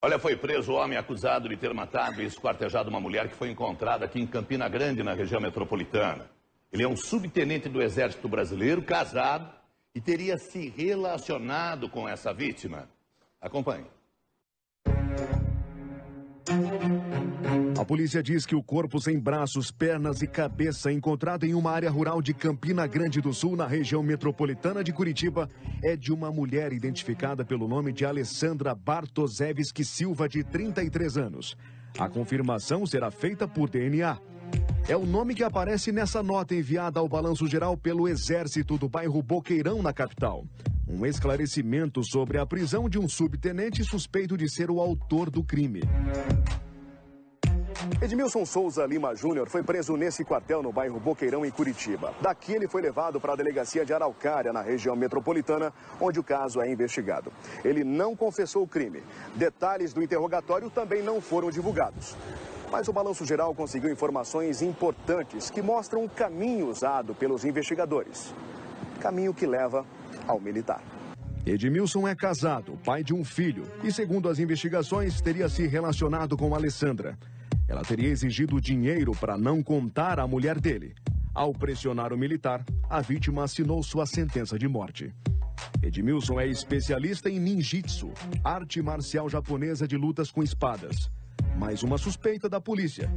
Olha, foi preso o homem acusado de ter matado e esquartejado uma mulher que foi encontrada aqui em Campina Grande, na região metropolitana. Ele é um subtenente do Exército Brasileiro, casado, e teria se relacionado com essa vítima. Acompanhe. A polícia diz que o corpo sem braços, pernas e cabeça encontrado em uma área rural de Campina Grande do Sul, na região metropolitana de Curitiba, é de uma mulher identificada pelo nome de Alessandra Bartoszewski Silva, de 33 anos. A confirmação será feita por DNA. É o nome que aparece nessa nota enviada ao Balanço Geral pelo Exército do bairro Boqueirão, na capital. Um esclarecimento sobre a prisão de um subtenente suspeito de ser o autor do crime. Edmilson Souza Lima Júnior foi preso nesse quartel no bairro Boqueirão, em Curitiba. Daqui ele foi levado para a delegacia de Araucária, na região metropolitana, onde o caso é investigado. Ele não confessou o crime. Detalhes do interrogatório também não foram divulgados. Mas o Balanço Geral conseguiu informações importantes que mostram o caminho usado pelos investigadores. Caminho que leva ao militar. Edmilson é casado, pai de um filho, e segundo as investigações, teria se relacionado com Alessandra. Ela teria exigido dinheiro para não contar à mulher dele. Ao pressionar o militar, a vítima assinou sua sentença de morte. Edmilson é especialista em ninjitsu, arte marcial japonesa de lutas com espadas. Mais uma suspeita da polícia.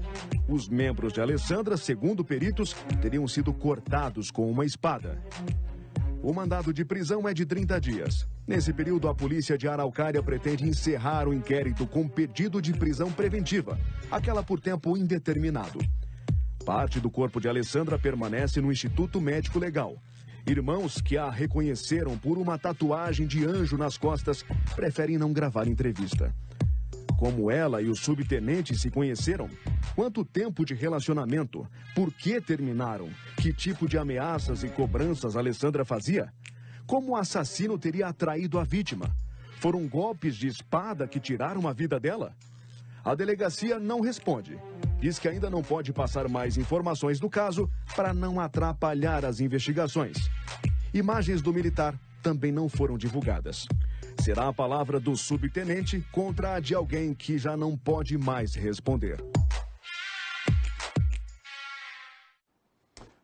Os membros de Alessandra, segundo peritos, teriam sido cortados com uma espada. O mandado de prisão é de 30 dias. Nesse período, a polícia de Araucária pretende encerrar o inquérito com pedido de prisão preventiva, aquela por tempo indeterminado. Parte do corpo de Alessandra permanece no Instituto Médico Legal. Irmãos que a reconheceram por uma tatuagem de anjo nas costas preferem não gravar entrevista. Como ela e o subtenente se conheceram? Quanto tempo de relacionamento? Por que terminaram? Que tipo de ameaças e cobranças Alessandra fazia? Como o assassino teria atraído a vítima? Foram golpes de espada que tiraram a vida dela? A delegacia não responde. Diz que ainda não pode passar mais informações do caso para não atrapalhar as investigações. Imagens do militar também não foram divulgadas. Será a palavra do subtenente contra a de alguém que já não pode mais responder.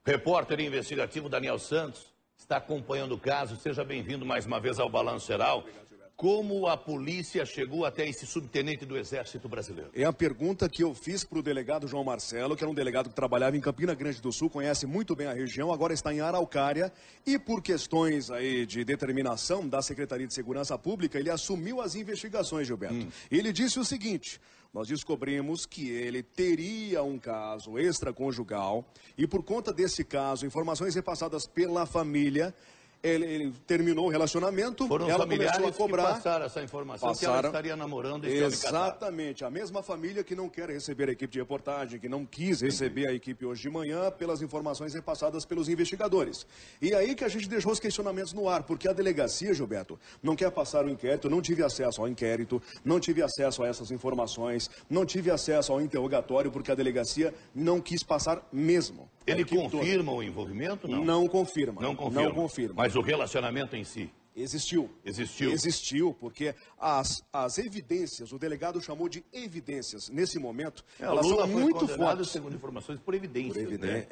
Repórter investigativo Daniel Santos está acompanhando o caso. Seja bem-vindo mais uma vez ao Balanço Geral. Como a polícia chegou até esse subtenente do Exército Brasileiro? É a pergunta que eu fiz para o delegado João Marcelo, que era um delegado que trabalhava em Campina Grande do Sul, conhece muito bem a região, agora está em Araucária, e por questões aí de determinação da Secretaria de Segurança Pública, ele assumiu as investigações, Gilberto. Ele disse o seguinte: nós descobrimos que ele teria um caso extraconjugal, e por conta desse caso, informações repassadas pela família, ele terminou o relacionamento, foram ela começou a cobrar. Que passaram essa informação que ela estaria namorando esse homem casado. Exatamente, a mesma família que não quer receber a equipe de reportagem, que não quis receber a equipe hoje de manhã pelas informações repassadas pelos investigadores. E aí que a gente deixou os questionamentos no ar, porque a delegacia, Gilberto, não quer passar o inquérito, não tive acesso ao inquérito, não tive acesso a essas informações, não tive acesso ao interrogatório, porque a delegacia não quis passar mesmo. Ele confirma o envolvimento? Não. Não confirma. Não confirma. Não confirma. Mas o relacionamento em si? Existiu. Existiu? Existiu, porque as evidências, o delegado chamou de evidências, nesse momento, elas são muito fortes. Segundo informações, por evidências, né?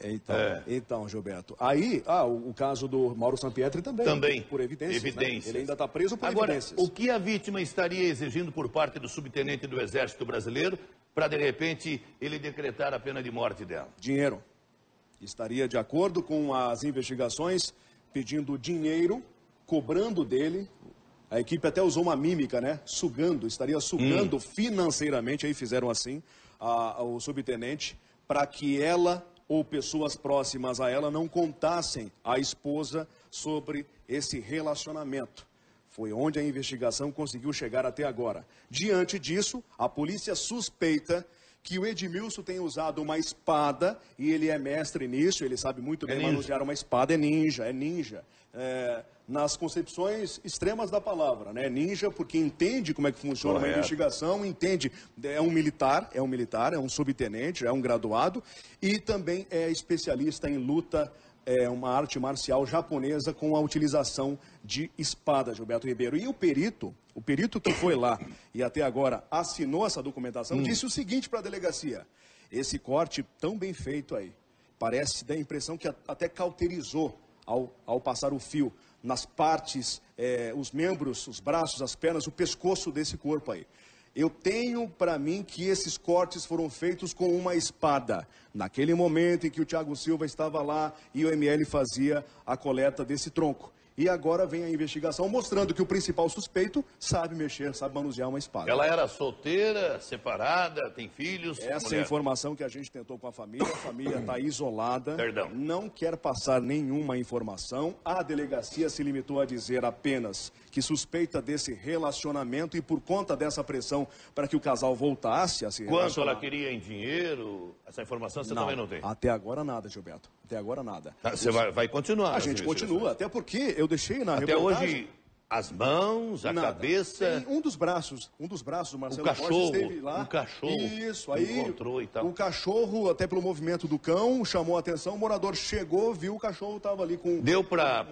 Então, Gilberto, aí, o caso do Mauro Sampietri também. Também. Por evidências. Evidências. Né? Ele ainda está preso por Agora, evidências. O que a vítima estaria exigindo por parte do subtenente do Exército Brasileiro para, de repente, ele decretar a pena de morte dela? Dinheiro. Estaria de acordo com as investigações, pedindo dinheiro, cobrando dele. A equipe até usou uma mímica, né? Sugando, estaria sugando financeiramente, aí fizeram assim, o subtenente, para que ela ou pessoas próximas a ela não contassem à esposa sobre esse relacionamento. Foi onde a investigação conseguiu chegar até agora. Diante disso, a polícia suspeita que o Edmilson tem usado uma espada, e ele é mestre nisso, ele sabe muito bem manusear uma espada, é ninja. Nas concepções extremas da palavra, né? Ninja porque entende como é que funciona uma investigação, entende, é um militar, é um subtenente, é um graduado, e também é especialista em luta uma arte marcial japonesa com a utilização de espada, Gilberto Ribeiro. E o perito que foi lá e até agora assinou essa documentação, disse o seguinte para a delegacia: esse corte tão bem feito aí, parece dar a impressão que até cauterizou ao passar o fio nas partes, os membros, os braços, as pernas, o pescoço desse corpo aí. Eu tenho para mim que esses cortes foram feitos com uma espada. Naquele momento em que o Thiago Silva estava lá e o ML fazia a coleta desse tronco. E agora vem a investigação mostrando que o principal suspeito sabe mexer, sabe manusear uma espada. Ela era solteira, separada, tem filhos? Essa é a informação que a gente tentou com a família está isolada, Perdão. Não quer passar nenhuma informação. A delegacia se limitou a dizer apenas que suspeita desse relacionamento e por conta dessa pressão para que o casal voltasse a se relacionar. Quanto ela queria em dinheiro? Essa informação você também não tem? Até agora nada, Gilberto. Até agora nada. Você vai continuar? A gente continua, até porque eu deixei na reportagem... Até hoje, as mãos, a cabeça... Tem um dos braços do Marcelo cachorro, Borges esteve lá. um cachorro Isso, aí encontrou e tal. O cachorro, até pelo movimento do cão, chamou a atenção, o morador chegou, viu o cachorro estava ali com... Deu para,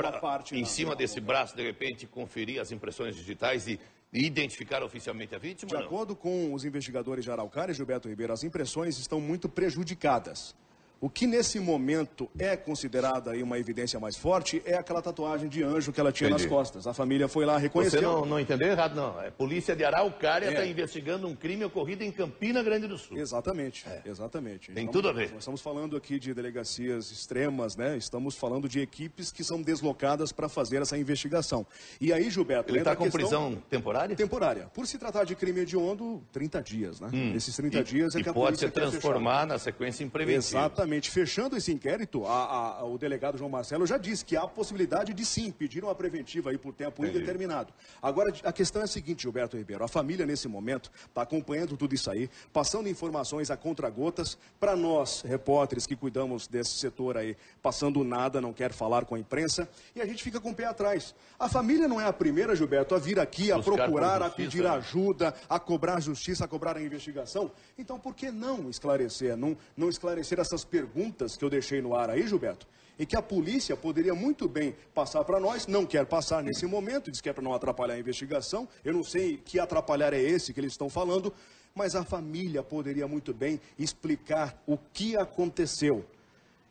em na cima desse braço, de repente, conferir as impressões digitais e identificar oficialmente a vítima? De acordo com os investigadores de Araucária, Gilberto Ribeiro, as impressões estão muito prejudicadas. O que nesse momento é considerada aí uma evidência mais forte é aquela tatuagem de anjo que ela tinha nas costas. A família foi lá, reconheceu. Você não entendeu errado, não. A polícia de Araucária está investigando um crime ocorrido em Campina Grande do Sul. Exatamente, exatamente. Tem tudo a ver. Nós estamos falando aqui de delegacias extremas, né? Estamos falando de equipes que são deslocadas para fazer essa investigação. E aí, Gilberto... Ele está com prisão temporária? Temporária. Por se tratar de crime hediondo, 30 dias, né? Esses 30 dias é que a polícia pode se transformar na sequência impreventiva. Exatamente. Fechando esse inquérito, o delegado João Marcelo já disse que há a possibilidade de sim pedir uma preventiva aí por tempo indeterminado. Agora, a questão é a seguinte, Gilberto Ribeiro, a família nesse momento está acompanhando tudo isso aí, passando informações a contragotas, para nós, repórteres que cuidamos desse setor aí, passando nada, não quer falar com a imprensa, e a gente fica com o pé atrás. A família não é a primeira, Gilberto, a vir aqui, a procurar, a pedir ajuda, a cobrar justiça, a cobrar a investigação. Então, por que não esclarecer, não esclarecer essas perguntas que eu deixei no ar aí, Gilberto, e que a polícia poderia muito bem passar para nós, não quer passar nesse momento, diz que é para não atrapalhar a investigação, eu não sei que atrapalhar é esse que eles estão falando, mas a família poderia muito bem explicar o que aconteceu,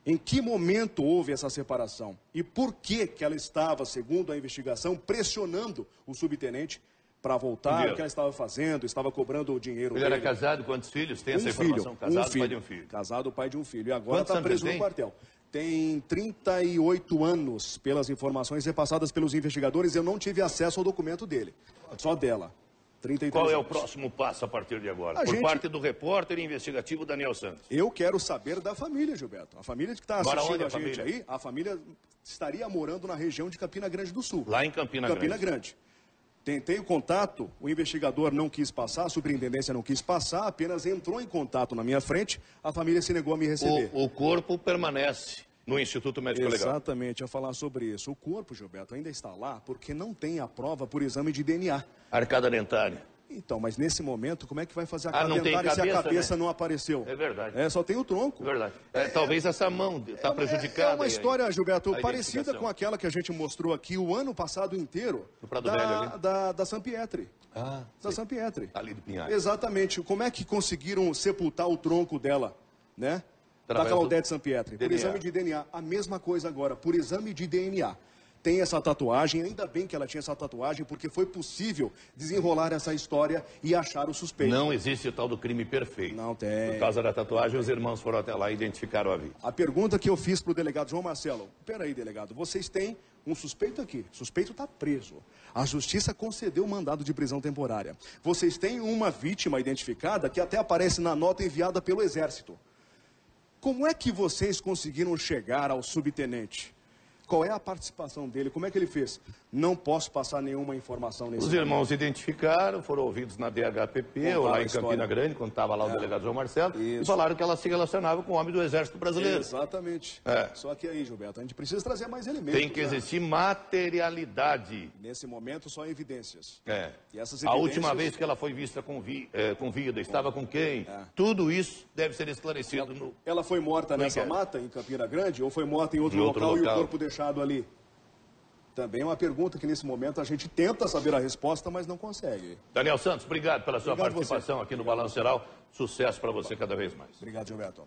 em que momento houve essa separação e por que ela estava, segundo a investigação, pressionando o subtenente para voltar, o que ela estava fazendo, estava cobrando o dinheiro dele. Ele era casado, quantos filhos? Tem essa informação? Casado, pai de um filho. Casado, pai de um filho. E agora está preso no quartel. Tem 38 anos, pelas informações repassadas pelos investigadores. Eu não tive acesso ao documento dele, só dela. 33 Qual é o anos. próximo passo a partir de agora? Parte do repórter investigativo Daniel Santos. Eu quero saber da família, Gilberto. A família que está assistindo a gente aí, a família estaria morando na região de Campina Grande do Sul. Lá em Campina Grande. Tentei o contato, o investigador não quis passar, a superintendência não quis passar, apenas entrou em contato na minha frente, a família se negou a me receber. O corpo permanece no Instituto Médico Legal. Exatamente, a falar sobre isso. O corpo, Gilberto, ainda está lá porque não tem a prova por exame de DNA. Arcada dentária. Então, mas nesse momento, como é que vai fazer a arcada dentária se a cabeça não apareceu? É verdade. Só tem o tronco. É verdade. Talvez essa mão está prejudicada. É uma história, Gilberto, parecida com aquela que a gente mostrou aqui o ano passado inteiro. No Prado Velho ali? Da Sampietri. Da Sampietri. Ali do Pinhais. Exatamente. Como é que conseguiram sepultar o tronco dela, né? Da Claudete Sampietri. Por exame de DNA. A mesma coisa agora, por exame de DNA. Tem essa tatuagem, ainda bem que ela tinha essa tatuagem, porque foi possível desenrolar essa história e achar o suspeito. Não existe o tal do crime perfeito. Não tem. Por causa da tatuagem, os irmãos foram até lá e identificaram a vítima. A pergunta que eu fiz para o delegado João Marcelo, peraí, delegado, vocês têm um suspeito aqui, o suspeito está preso. A justiça concedeu o mandado de prisão temporária. Vocês têm uma vítima identificada que até aparece na nota enviada pelo Exército. Como é que vocês conseguiram chegar ao subtenente? Qual é a participação dele? Como é que ele fez? Não posso passar nenhuma informação nesse Os irmãos se identificaram, foram ouvidos na DHPP, ou lá em Campina Grande, quando estava lá o delegado João Marcelo, e falaram que ela se relacionava com o homem do Exército Brasileiro. Exatamente. Só que aí, Gilberto, a gente precisa trazer mais elementos. Tem que existir materialidade. Nesse momento, só evidências. E essas evidências... A última vez que ela foi vista com vida, estava com quem? Tudo isso deve ser esclarecido. Ela foi morta nessa mata, em Campina Grande, ou foi morta em outro local e o corpo deixado ali? Também é uma pergunta que nesse momento a gente tenta saber a resposta, mas não consegue. Daniel Santos, obrigado pela sua participação aqui no Balanço Geral. Sucesso para você cada vez mais. Obrigado, Gilberto.